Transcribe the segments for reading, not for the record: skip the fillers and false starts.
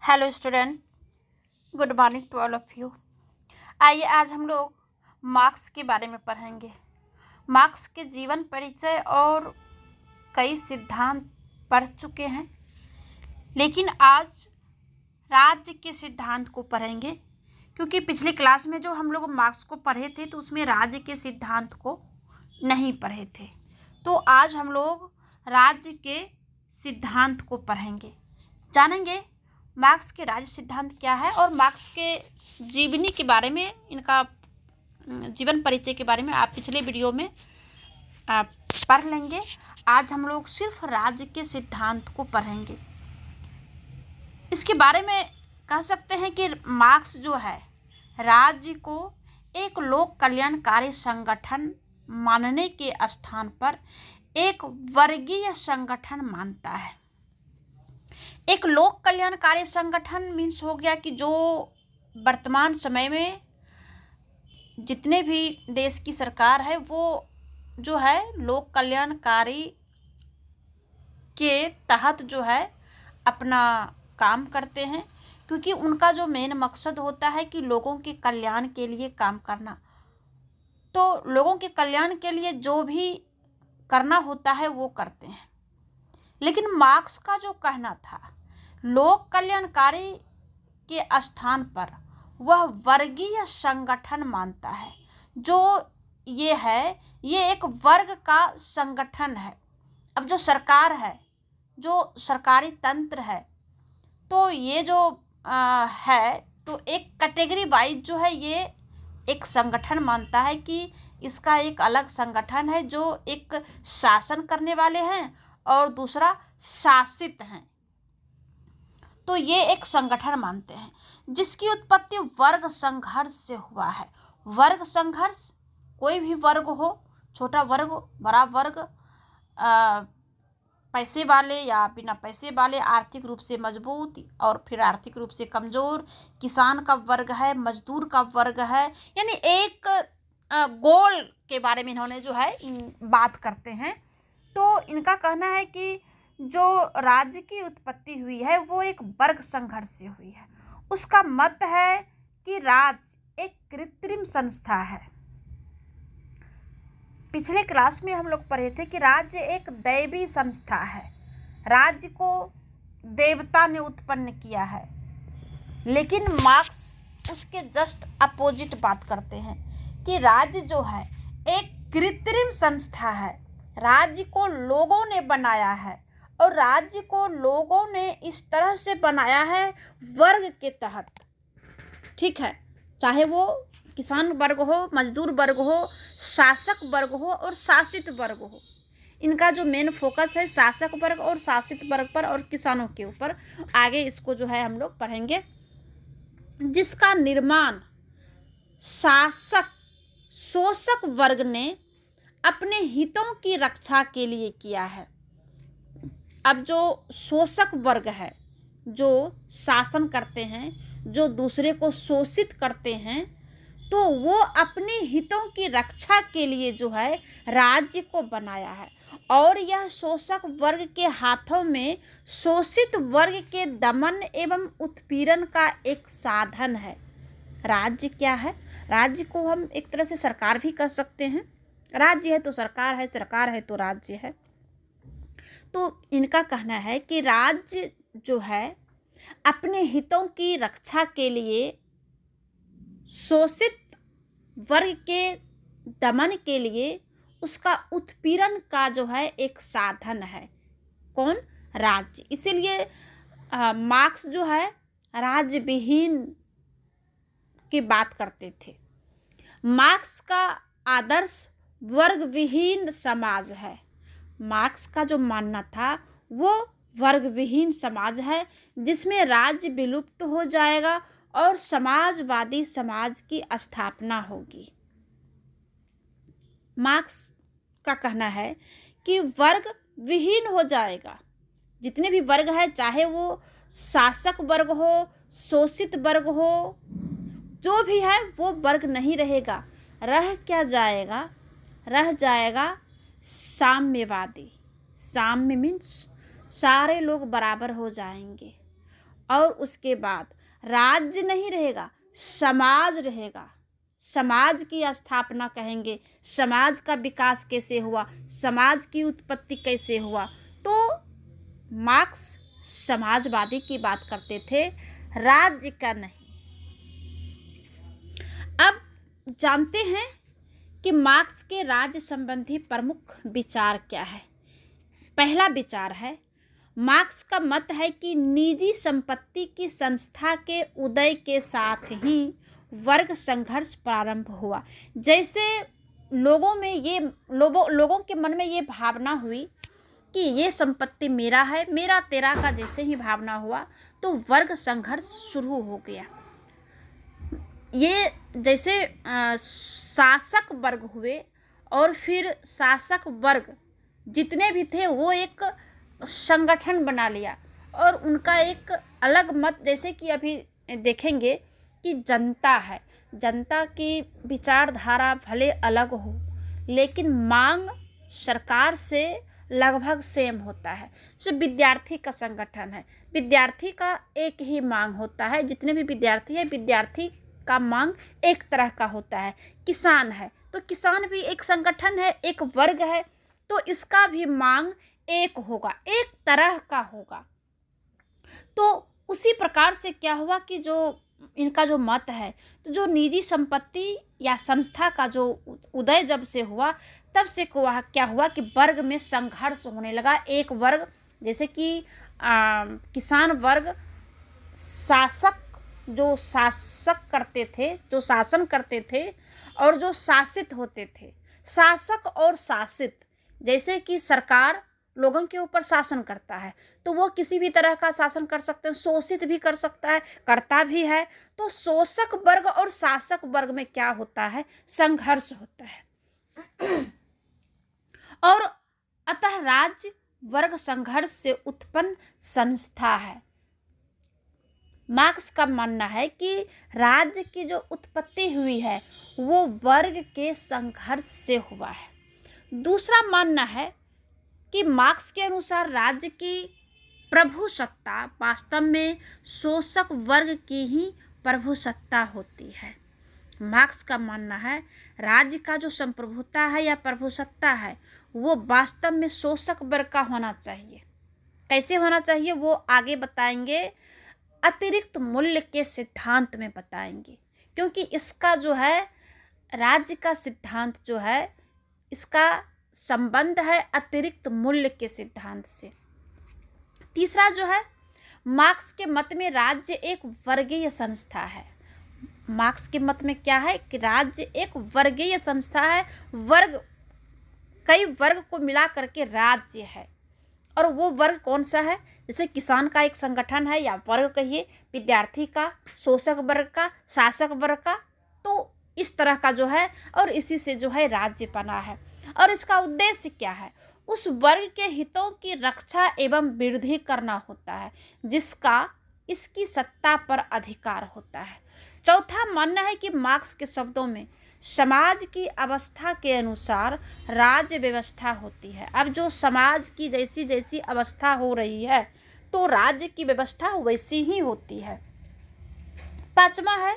Hello student, good morning to all of you. आइए आज हम लोग मार्क्स के बारे में पढ़ेंगे। मार्क्स के जीवन परिचय और कई सिद्धांत पढ़ चुके हैं, लेकिन आज राज्य के सिद्धांत को पढ़ेंगे, क्योंकि पिछली क्लास में जो हम लोग मार्क्स को पढ़े थे तो उसमें राज्य के सिद्धांत को नहीं पढ़े थे। तो आज हम लोग राज्य के सिद्धांत को पढ़ेंगे, जानेंगे मार्क्स के राज्य सिद्धांत क्या है और मार्क्स के जीवनी के बारे में, इनका जीवन परिचय के बारे में आप पिछले वीडियो में आप पढ़ लेंगे। आज हम लोग सिर्फ राज्य के सिद्धांत को पढ़ेंगे। इसके बारे में कह सकते हैं कि मार्क्स जो है राज्य को एक लोक कल्याणकारी संगठन मानने के स्थान पर एक वर्गीय संगठन मानता है। एक लोक कल्याणकारी संगठन मीन्स हो गया कि जो वर्तमान समय में जितने भी देश की सरकार है वो जो है लोक कल्याणकारी के तहत जो है अपना काम करते हैं, क्योंकि उनका जो मेन मकसद होता है कि लोगों के कल्याण के लिए काम करना। तो लोगों के कल्याण के लिए जो भी करना होता है वो करते हैं। लेकिन मार्क्स का जो कहना था, लोक कल्याणकारी के स्थान पर वह वर्गीय संगठन मानता है। जो ये है, ये एक वर्ग का संगठन है। अब जो सरकार है, जो सरकारी तंत्र है, तो ये जो है तो एक कैटेगरी वाइज जो है ये एक संगठन मानता है कि इसका एक अलग संगठन है जो एक शासन करने वाले हैं और दूसरा शासित हैं। तो ये एक संगठन मानते हैं जिसकी उत्पत्ति वर्ग संघर्ष से हुआ है। वर्ग संघर्ष, कोई भी वर्ग हो, छोटा वर्ग, बड़ा वर्ग, पैसे वाले या बिना पैसे वाले, आर्थिक रूप से मजबूत और फिर आर्थिक रूप से कमज़ोर, किसान का वर्ग है, मजदूर का वर्ग है, यानी एक गोल के बारे में इन्होंने जो है बात करते हैं। तो इनका कहना है कि जो राज्य की उत्पत्ति हुई है वो एक वर्ग संघर्ष से हुई है। उसका मत है कि राज्य एक कृत्रिम संस्था है। पिछले क्लास में हम लोग पढ़े थे कि राज्य एक दैवी संस्था है। राज्य को देवता ने उत्पन्न किया है, लेकिन मार्क्स उसके जस्ट अपोजिट बात करते हैं कि राज्य जो है एक कृत्रिम संस्था है। राज्य को लोगों ने बनाया है और राज्य को लोगों ने इस तरह से बनाया है वर्ग के तहत, ठीक है, चाहे वो किसान वर्ग हो, मजदूर वर्ग हो, शासक वर्ग हो और शासित वर्ग हो। इनका जो मेन फोकस है शासक वर्ग और शासित वर्ग पर और किसानों के ऊपर। आगे इसको जो है हम लोग पढ़ेंगे, जिसका निर्माण शासक शोषक वर्ग ने अपने हितों की रक्षा के लिए किया है। अब जो शोषक वर्ग है, जो शासन करते हैं, जो दूसरे को शोषित करते हैं, तो वो अपने हितों की रक्षा के लिए जो है राज्य को बनाया है। और यह शोषक वर्ग के हाथों में शोषित वर्ग के दमन एवं उत्पीड़न का एक साधन है। राज्य क्या है? राज्य को हम एक तरह से सरकार भी कह सकते हैं। राज्य है तो सरकार है, सरकार है तो राज्य है। तो इनका कहना है कि राज्य जो है अपने हितों की रक्षा के लिए शोषित वर्ग के दमन के लिए उसका उत्पीड़न का जो है एक साधन है। कौन? राज्य। इसीलिए मार्क्स जो है राज्य विहीन की बात करते थे। मार्क्स का आदर्श वर्ग विहीन समाज है। मार्क्स का जो मानना था वो वर्ग विहीन समाज है, जिसमें राज्य विलुप्त हो जाएगा और समाजवादी समाज की स्थापना होगी। मार्क्स का कहना है कि वर्ग विहीन हो जाएगा। जितने भी वर्ग है, चाहे वो शासक वर्ग हो, शोषित वर्ग हो, जो भी है वो वर्ग नहीं रहेगा। रह क्या जाएगा? रह जाएगा साम्यवादी। साम्य मीन्स सारे लोग बराबर हो जाएंगे और उसके बाद राज्य नहीं रहेगा, समाज रहेगा। समाज की स्थापना कहेंगे, समाज का विकास कैसे हुआ, समाज की उत्पत्ति कैसे हुआ। तो मार्क्स समाजवादी की बात करते थे, राज्य का नहीं। अब जानते हैं कि मार्क्स के राज्य संबंधी प्रमुख विचार क्या है। पहला विचार है, मार्क्स का मत है कि निजी संपत्ति की संस्था के उदय के साथ ही वर्ग संघर्ष प्रारंभ हुआ। जैसे लोगों के मन में ये भावना हुई कि ये संपत्ति मेरा है, मेरा तेरा का जैसे ही भावना हुआ तो वर्ग संघर्ष शुरू हो गया। ये जैसे शासक वर्ग हुए और फिर शासक वर्ग जितने भी थे वो एक संगठन बना लिया और उनका एक अलग मत, जैसे कि अभी देखेंगे कि जनता है, जनता की विचारधारा भले अलग हो लेकिन मांग सरकार से लगभग सेम होता है। जो विद्यार्थी का संगठन है, विद्यार्थी का एक ही मांग होता है, जितने भी विद्यार्थी है विद्यार्थी का मांग एक तरह का होता है। किसान है तो किसान भी एक संगठन है, एक वर्ग है, तो इसका भी मांग एक होगा, एक तरह का होगा। तो उसी प्रकार से क्या हुआ कि जो इनका जो मत है, तो जो निजी संपत्ति या संस्था का जो उदय जब से हुआ तब से क्या हुआ कि वर्ग में संघर्ष होने लगा। एक वर्ग जैसे कि किसान वर्ग जो शासक करते थे, जो शासन करते थे, और जो शासित होते थे। शासक और शासित, जैसे कि सरकार लोगों के ऊपर शासन करता है तो वो किसी भी तरह का शासन कर सकते हैं, शोषित भी कर सकता है, करता भी है। तो शोषक वर्ग और शासक वर्ग में क्या होता है, संघर्ष होता है। और अतः राज्य वर्ग संघर्ष से उत्पन्न संस्था है। मार्क्स का मानना है कि राज्य की जो उत्पत्ति हुई है वो वर्ग के संघर्ष से हुआ है। दूसरा मानना है कि मार्क्स के अनुसार राज्य की प्रभुसत्ता वास्तव में शोषक वर्ग की ही प्रभुसत्ता होती है। मार्क्स का मानना है राज्य का जो संप्रभुता है या प्रभुसत्ता है वो वास्तव में शोषक वर्ग का होना चाहिए। कैसे होना चाहिए वो आगे बताएंगे, अतिरिक्त मूल्य के सिद्धांत में बताएंगे, क्योंकि इसका जो है राज्य का सिद्धांत जो है इसका संबंध है अतिरिक्त मूल्य के सिद्धांत से। तीसरा जो है, मार्क्स के मत में राज्य एक वर्गीय संस्था है। मार्क्स के मत में क्या है कि राज्य एक वर्गीय संस्था है, कई वर्ग को मिला करके राज्य है। और वो वर्ग कौन सा है, जैसे किसान का एक संगठन है या वर्ग कहिए, विद्यार्थी का, शोषक वर्ग का, शासक वर्ग का, तो इस तरह का जो है, और इसी से जो है राज्य बना है। और इसका उद्देश्य क्या है, उस वर्ग के हितों की रक्षा एवं वृद्धि करना होता है जिसका इसकी सत्ता पर अधिकार होता है। चौथा मानना है कि मार्क्स के शब्दों में समाज की अवस्था के अनुसार राज्य व्यवस्था होती है। अब जो समाज की जैसी जैसी अवस्था हो रही है तो राज्य की व्यवस्था वैसी ही होती है। पांचवा है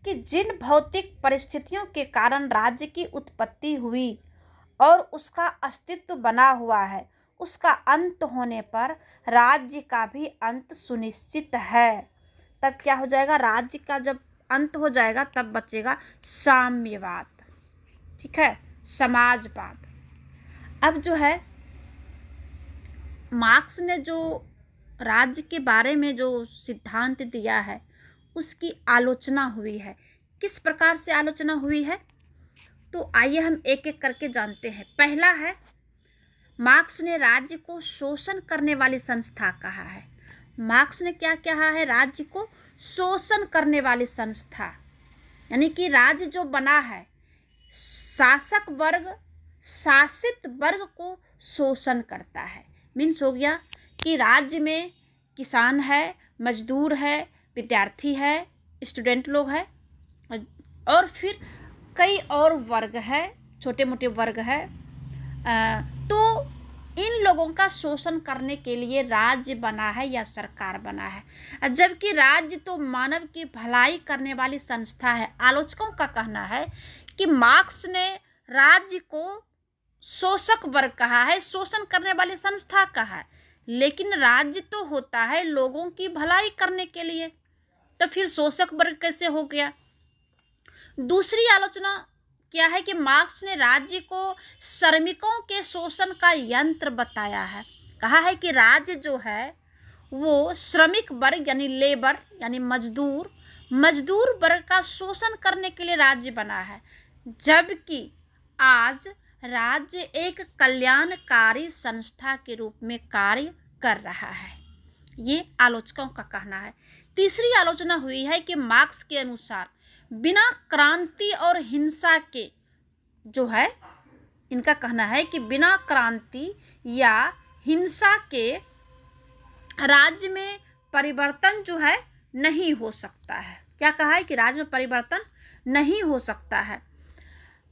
कि जिन भौतिक परिस्थितियों के कारण राज्य की उत्पत्ति हुई और उसका अस्तित्व बना हुआ है, उसका अंत होने पर राज्य का भी अंत सुनिश्चित है। तब क्या हो जाएगा, राज्य का जब अंत हो जाएगा तब बचेगा साम्यवाद, ठीक है, समाजवाद। अब जो है मार्क्स ने जो राज्य के बारे में जो सिद्धांत दिया है उसकी आलोचना हुई है। किस प्रकार से आलोचना हुई है, तो आइए हम एक एक करके जानते हैं। पहला है, मार्क्स ने राज्य को शोषण करने वाली संस्था कहा है। मार्क्स ने क्या कहा है, राज्य को शोषण करने वाली संस्था, यानी कि राज्य जो बना है शासक वर्ग शासित वर्ग को शोषण करता है। मीन्स हो गया कि राज्य में किसान है, मजदूर है, विद्यार्थी है, स्टूडेंट लोग है, और फिर कई और वर्ग है, छोटे मोटे वर्ग है। तो इन लोगों का शोषण करने के लिए राज्य बना है या सरकार बना है, जबकि राज्य तो मानव की भलाई करने वाली संस्था है। आलोचकों का कहना है कि मार्क्स ने राज्य को शोषक वर्ग कहा है, शोषण करने वाली संस्था कहा है, लेकिन राज्य तो होता है लोगों की भलाई करने के लिए, तो फिर शोषक वर्ग कैसे हो गया। दूसरी आलोचना क्या है कि मार्क्स ने राज्य को श्रमिकों के शोषण का यंत्र बताया है। कहा है कि राज्य जो है वो श्रमिक वर्ग यानी लेबर यानी मजदूर वर्ग का शोषण करने के लिए राज्य बना है, जबकि आज राज्य एक कल्याणकारी संस्था के रूप में कार्य कर रहा है। ये आलोचकों का कहना है। तीसरी आलोचना हुई है कि मार्क्स के अनुसार बिना क्रांति और हिंसा के जो है, इनका कहना है कि बिना क्रांति या हिंसा के राज्य में परिवर्तन जो है नहीं हो सकता है। क्या कहा है कि राज्य में परिवर्तन नहीं हो सकता है,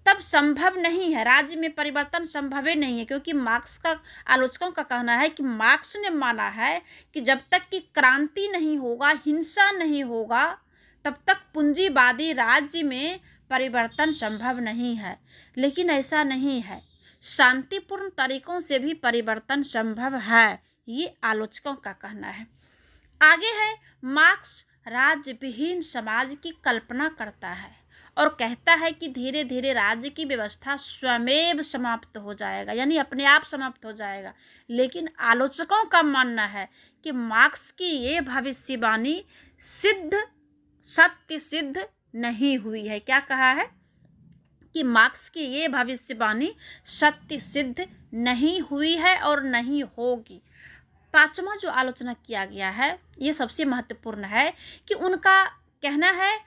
तब संभव नहीं है, राज्य में परिवर्तन संभव ही नहीं है, क्योंकि मार्क्स का आलोचकों का कहना है कि मार्क्स ने माना है कि जब तक कि क्रांति नहीं होगा, हिंसा नहीं होगा, तब तक पूंजीवादी राज्य में परिवर्तन संभव नहीं है। लेकिन ऐसा नहीं है, शांतिपूर्ण तरीकों से भी परिवर्तन संभव है, ये आलोचकों का कहना है। आगे है, मार्क्स राज्य विहीन समाज की कल्पना करता है और कहता है कि धीरे धीरे राज्य की व्यवस्था स्वयं समाप्त हो जाएगा, यानी अपने आप समाप्त हो जाएगा। लेकिन आलोचकों का मानना है कि मार्क्स की ये भविष्यवाणी सत्य सिद्ध नहीं हुई है। क्या कहा है कि मार्क्स की ये भविष्यवाणी सत्य सिद्ध नहीं हुई है और नहीं होगी। पांचवा जो आलोचना किया गया है ये सबसे महत्वपूर्ण है कि उनका कहना है,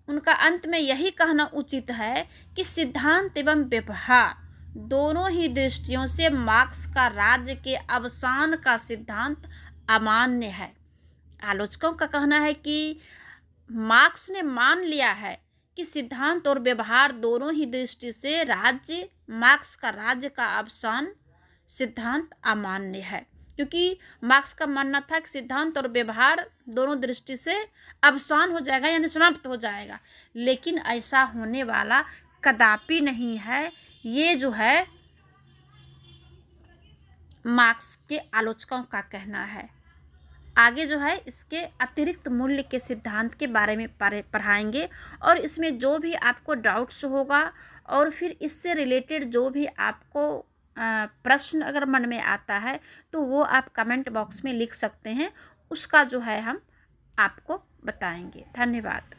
उनका अंत में यही कहना उचित है कि सिद्धांत एवं व्यवहार दोनों ही दृष्टियों से मार्क्स का राज्य के अवसान का सिद्धांत अमान्य है। आलोचकों का कहना है कि मार्क्स ने मान लिया है कि सिद्धांत और व्यवहार दोनों ही दृष्टि से मार्क्स का राज्य का अवसान सिद्धांत अमान्य है, क्योंकि मार्क्स का मानना था कि सिद्धांत और व्यवहार दोनों दृष्टि से अवसान हो जाएगा यानी समाप्त हो जाएगा, लेकिन ऐसा होने वाला कदापि नहीं है। ये जो है मार्क्स के आलोचकों का कहना है। आगे जो है इसके अतिरिक्त मूल्य के सिद्धांत के बारे में पढ़ाएंगे और इसमें जो भी आपको डाउट्स होगा और फिर इससे रिलेटेड जो भी आपको प्रश्न अगर मन में आता है तो वो आप कमेंट बॉक्स में लिख सकते हैं, उसका जो है हम आपको बताएंगे। धन्यवाद।